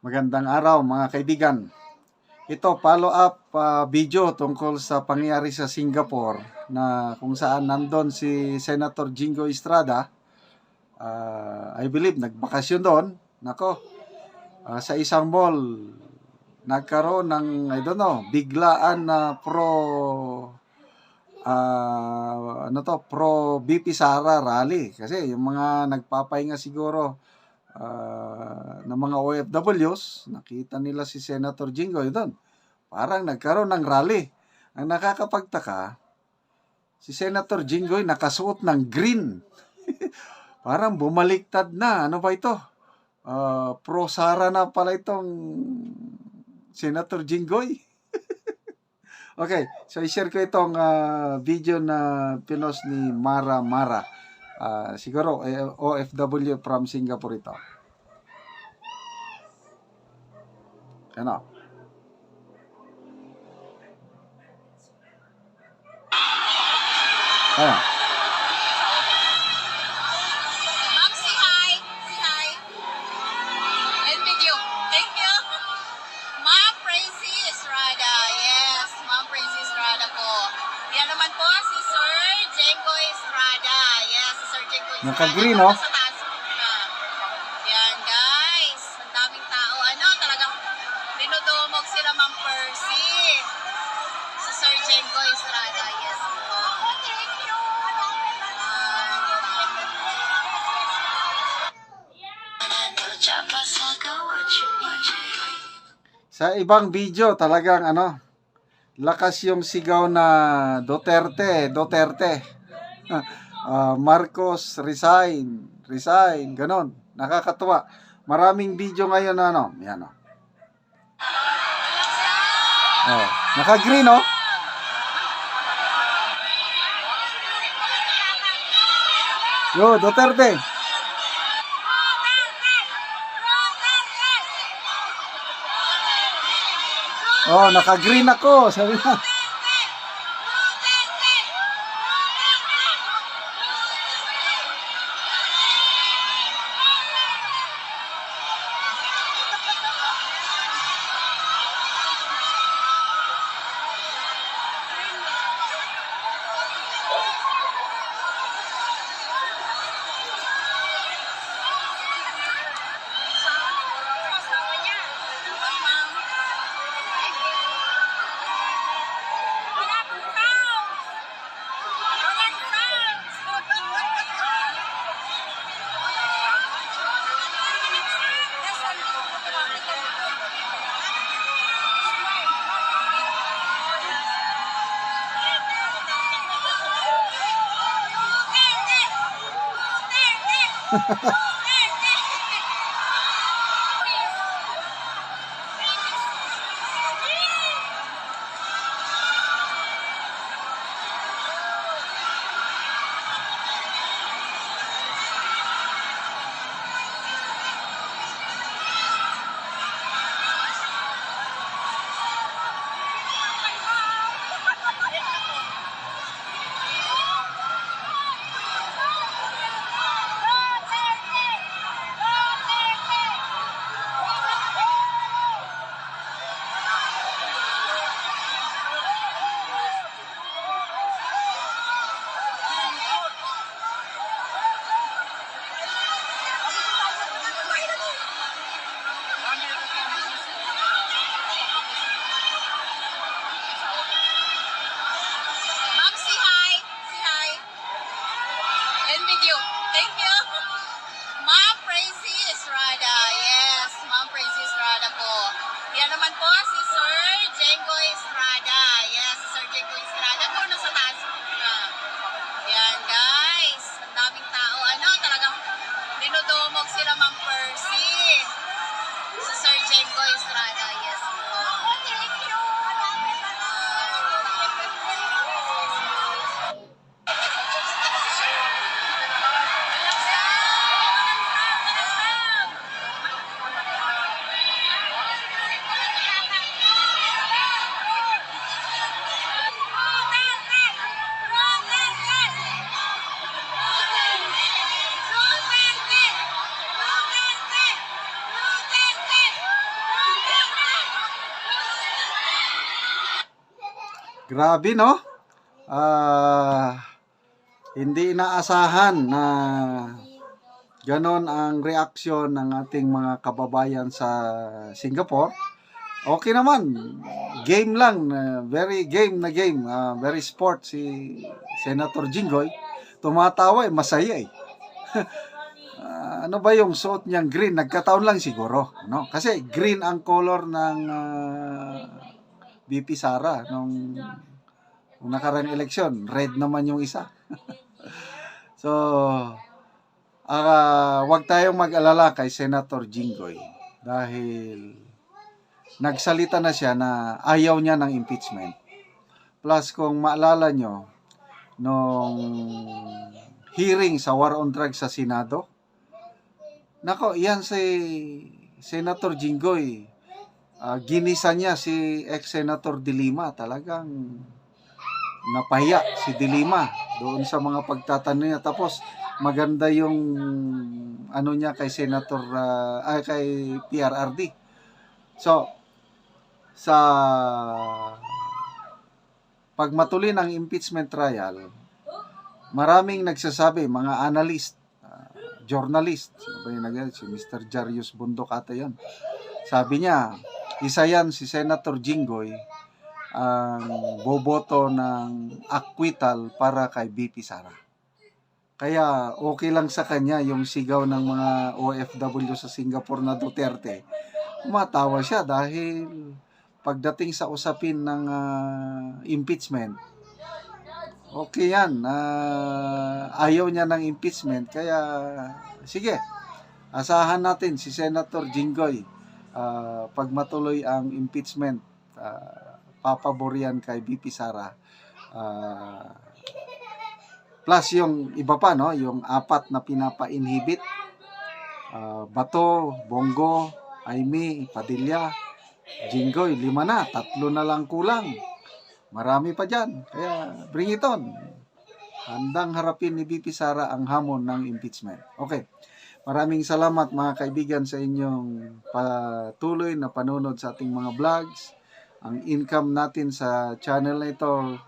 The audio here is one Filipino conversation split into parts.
Magandang araw mga kaibigan. Ito follow-up video tungkol sa pangyayari sa Singapore na kung saan nandun si Senator Jingo Estrada. I believe nagbakasyon doon. Nako, sa isang mall nagkaroon ng biglaan na pro BP Sara rally kasi yung mga nagpapahinga siguro ng mga OFWs, nakita nila si Senator Jingo doon. Parang nagkaroon ng rally. Ang nakakapagtaka, si Senator Jinggoy nakasuot ng green. Parang bumaliktad na. Ano ba ito? Pro Sara na pala itong Senator Jinggoy. Okay, so i-share ko itong video na pinost ni Mara. Siguro OFW from Singapore ito. Ano? Ayan. Ma'am, say hi. Say hi. And video. Thank you. Ma'am Praisy Estrada. Yes, Ma'am Praisy Estrada po. Yan naman po si Sir Jengo Estrada. Yes, si Sir Jengo Estrada. Naka-green, no? Sa taas po siya. Yan, guys. Ang daming tao. Talagang dinudumog sila Ma'am Percy. Si Sir Jengo Estrada. Yes po. Sa ibang video talagang lakas yung sigaw na Duterte. Marcos resign, ganon. Nakakatuwa. Maraming video ngayon na yan naka-green Yo, Duterte. Naka-green ako, sabi na. Ma'am, say hi. Say hi. And video. Thank you. Ma'am Praisy Estrada. Yes, Ma'am Praisy Estrada po. Yan naman po si Sir Jengo Estrada. Yes, si Sir Jengo Estrada po. Nasa taas po siya. Yan, guys. Ang daming tao. Talagang dinudumog sila Ma'am Percy. Si Sir Jengo Estrada. Yes po. Grabe, no? Hindi inaasahan na ganon ang reaksyon ng ating mga kababayan sa Singapore. Okay naman. Game lang. Very game na game. Very sport si Senator Jinggoy. Tumatawa masaya eh. Ano ba yung suot niyang green? Nagkataon lang siguro. No? Kasi green ang color ng BP Sara nung nakarang eleksyon. Red naman yung isa. So, wag tayong mag-alala kay Senator Jinggoy dahil nagsalita na siya na ayaw niya ng impeachment. Plus, kung maalala nyo, nung hearing sa War on Drugs sa Senado, nako, yan si Senator Jinggoy. Ginisa niya si ex-Senator De Lima. Talagang napahiya si De Lima doon sa mga pagtatanong niya. Tapos, maganda yung ano niya kay Senator, kay PRRD. So, sa pagmatuloy ng impeachment trial, maraming nagsasabi, mga analyst, journalist, si Mr. Jarius Bundok ata yun. Sabi niya, isa yan si Senator Jinggoy ang boboto ng acquittal para kay BP Sara. Kaya okay lang sa kanya yung sigaw ng mga OFW sa Singapore na Duterte. Umatawa siya dahil pagdating sa usapin ng impeachment, okay yan. Ayaw niya ng impeachment. Kaya, sige, asahan natin si Senator Jinggoy. Pag matuloy ang impeachment, papabor yan kay BP Sara. Plus yung iba pa, no? Yung 4 na pinapa-inhibit. Bato, Bongo, Aimee, Padilla, Jinggoy, 5 na. 3 na lang kulang. Marami pa dyan. Kaya, bring it on. Handang harapin ni BP Sara ang hamon ng impeachment. Okay. Maraming salamat mga kaibigan sa inyong patuloy na panunod sa ating mga vlogs. Ang income natin sa channel na ito,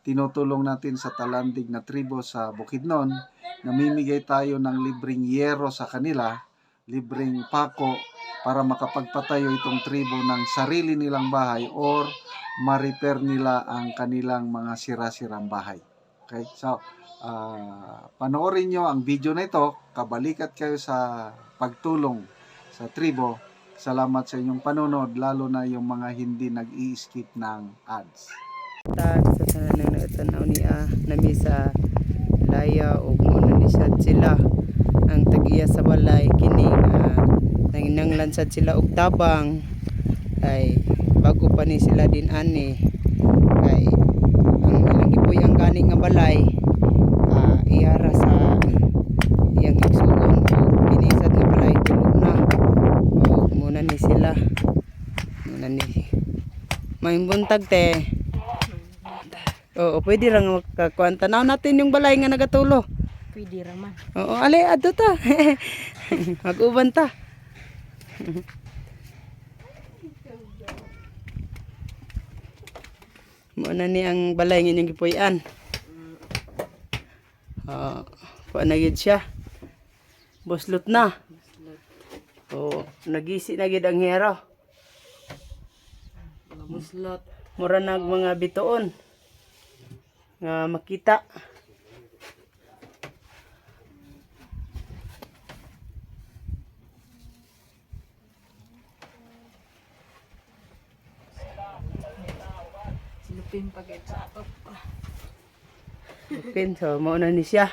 tinutulong natin sa talandig na tribo sa Bukidnon. Namimigay tayo ng libreng yero sa kanila, libreng pako, para makapagpatayo itong tribo ng sarili nilang bahay or ma-repair nila ang kanilang mga sira-sirang bahay. Okay? So, panoorin nyo ang video na ito. Kabalikat kayo sa pagtulong sa tribo. Salamat sa inyong panunod, lalo na yung mga hindi nag-i-skip ng ads. Sa tanan ng tanaw niya nami sa laya o muna ni sad sila ang tagiya sa balay kini nanginanglan sad sila og tabang ay bago pa ni sila din ani kay ang ilang gipoy ang gani nga balay iara sa iyang igsugon kini sad nga balay tulo na o muna ni sila muna ni may buntag te. Oo, pwede lang magkakuan. Tanaw natin yung balay nga nagatulo. Pwede raman. Oo, ali, ato ta. Mag-uban ta. Muna ni ang balay nga niyang gipuyan. Kuan na gid siya. Buslot na. Oo, nagisi na gid ang hero. Buslot. Mura nag mga bituon. Nga makita. Silupin pagit sa atop. Silupin, so mauna ni siya.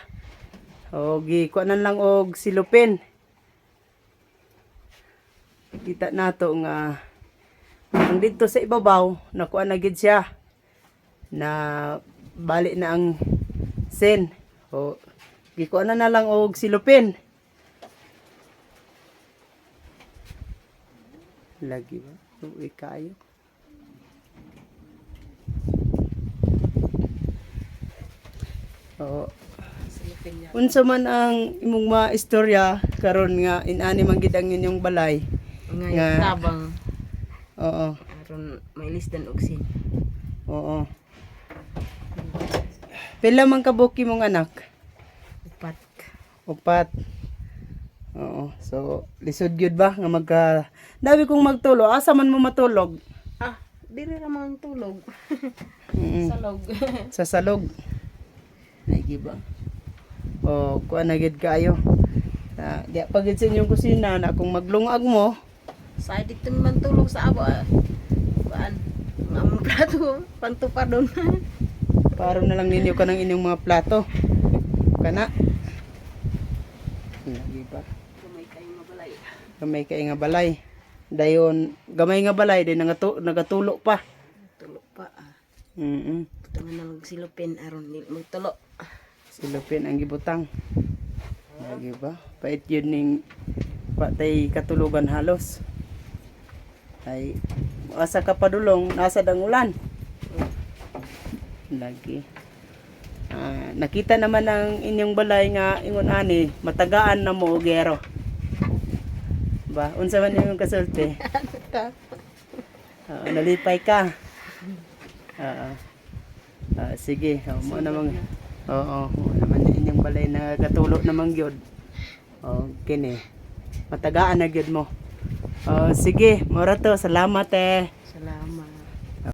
O gikuanan lang og silupin. Kita nato nga ang dito sa ibabaw nakuha na gid siya na bali na ang sen. O gikuanan na lang og silupin. Lagi ba? Uwi kayo. Oo. Silupin niya. Unsa man ang imong maistorya karon nga inani man gid ang inyong balay. Nga Nga. tabang. Oo. Aron may lisdan og sin. Oo. Pila man kabuki mong anak? Upat. Upat. Oo. So, lisod gyud ba nga magka Dabi kong magtulo, asa man mo matulog? Ah, dili ra man tulog. Mm. Salog. Sa salog. Lagi ba? O, kuha na gid kaayo. Di pagid sa inyong kusina na kung maglungag mo, Sa dito man tulog sa abo. Baan? Ang plato pantupadon. paro na lang ninyo ka ng inyong mga plato. Kana. Lagi ba? Gamay kayo mabalay. Gamay kay nga balay. Dayon, gamay nga balay din nagatulo pa. Tulog pa. Mm. Tangan na magsilupin aron nil magtulo. Silupin ang gibutang. Lagi ba? Pait yun ning patay katulugan halos. Ay, asa ka padulong, nasa dang ulan. Lagi. Nakita naman ang inyong balay nga ingon ani, matagaan na mo gero. Ba, unsa man yung kasulti? Nalipay ka. Sige, mo namang mo naman inyong balay na katulo namang gyud. Kini. Matagaan na gyud mo. Sige, mora to, salamat eh. Salamat.